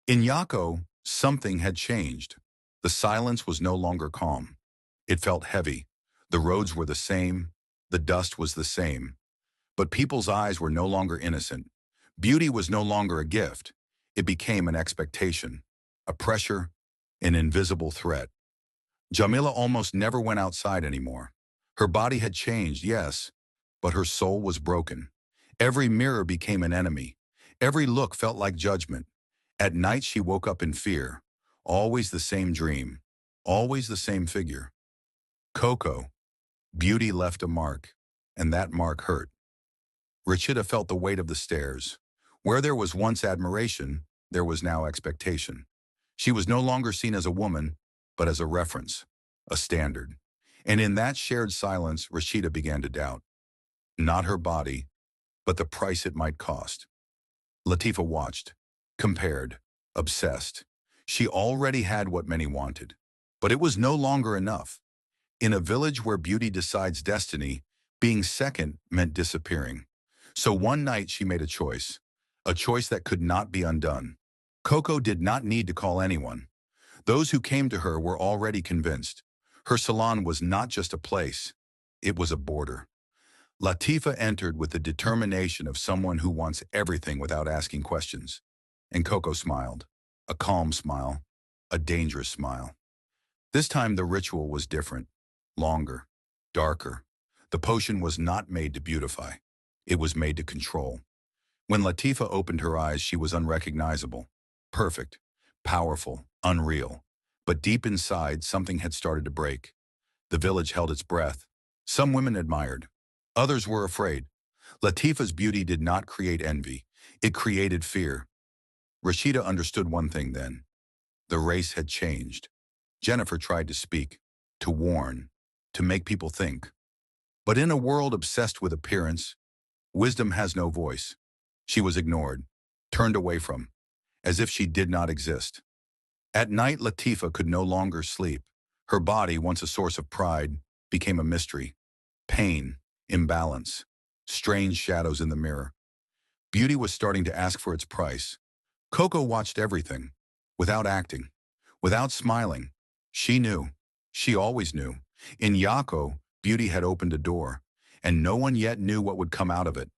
In Yako, something had changed. The silence was no longer calm. It felt heavy. The roads were the same. The dust was the same. But people's eyes were no longer innocent. Beauty was no longer a gift. It became an expectation, a pressure, an invisible threat. Jamila almost never went outside anymore. Her body had changed, yes, but her soul was broken. Every mirror became an enemy. Every look felt like judgment. At night she woke up in fear. Always the same dream. Always the same figure. Coco. Beauty left a mark, and that mark hurt. Rachida felt the weight of the stairs. Where there was once admiration, there was now expectation. She was no longer seen as a woman, but as a reference, a standard. And in that shared silence, Rashida began to doubt. Not her body, but the price it might cost. Latifa watched, compared, obsessed. She already had what many wanted. But it was no longer enough. In a village where beauty decides destiny, being second meant disappearing. So one night she made a choice that could not be undone. Coco did not need to call anyone. Those who came to her were already convinced. Her salon was not just a place, it was a border. Latifa entered with the determination of someone who wants everything without asking questions. And Coco smiled, a calm smile, a dangerous smile. This time the ritual was different, longer, darker. The potion was not made to beautify. It was made to control. When Latifa opened her eyes, she was unrecognizable. Perfect, powerful, unreal. But deep inside, something had started to break. The village held its breath. Some women admired. Others were afraid. Latifa's beauty did not create envy. It created fear. Rashida understood one thing then. The race had changed. Jennifer tried to speak, to warn, to make people think. But in a world obsessed with appearance, wisdom has no voice. She was ignored, turned away from, as if she did not exist. At night, Latifa could no longer sleep. Her body, once a source of pride, became a mystery. Pain, imbalance, strange shadows in the mirror. Beauty was starting to ask for its price. Coco watched everything, without acting, without smiling. She knew. She always knew. In Yako, beauty had opened a door, and no one yet knew what would come out of it.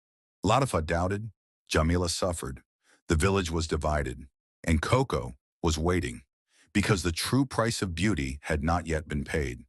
Latifa doubted. Jamila suffered. The village was divided, and Coco was waiting, because the true price of beauty had not yet been paid.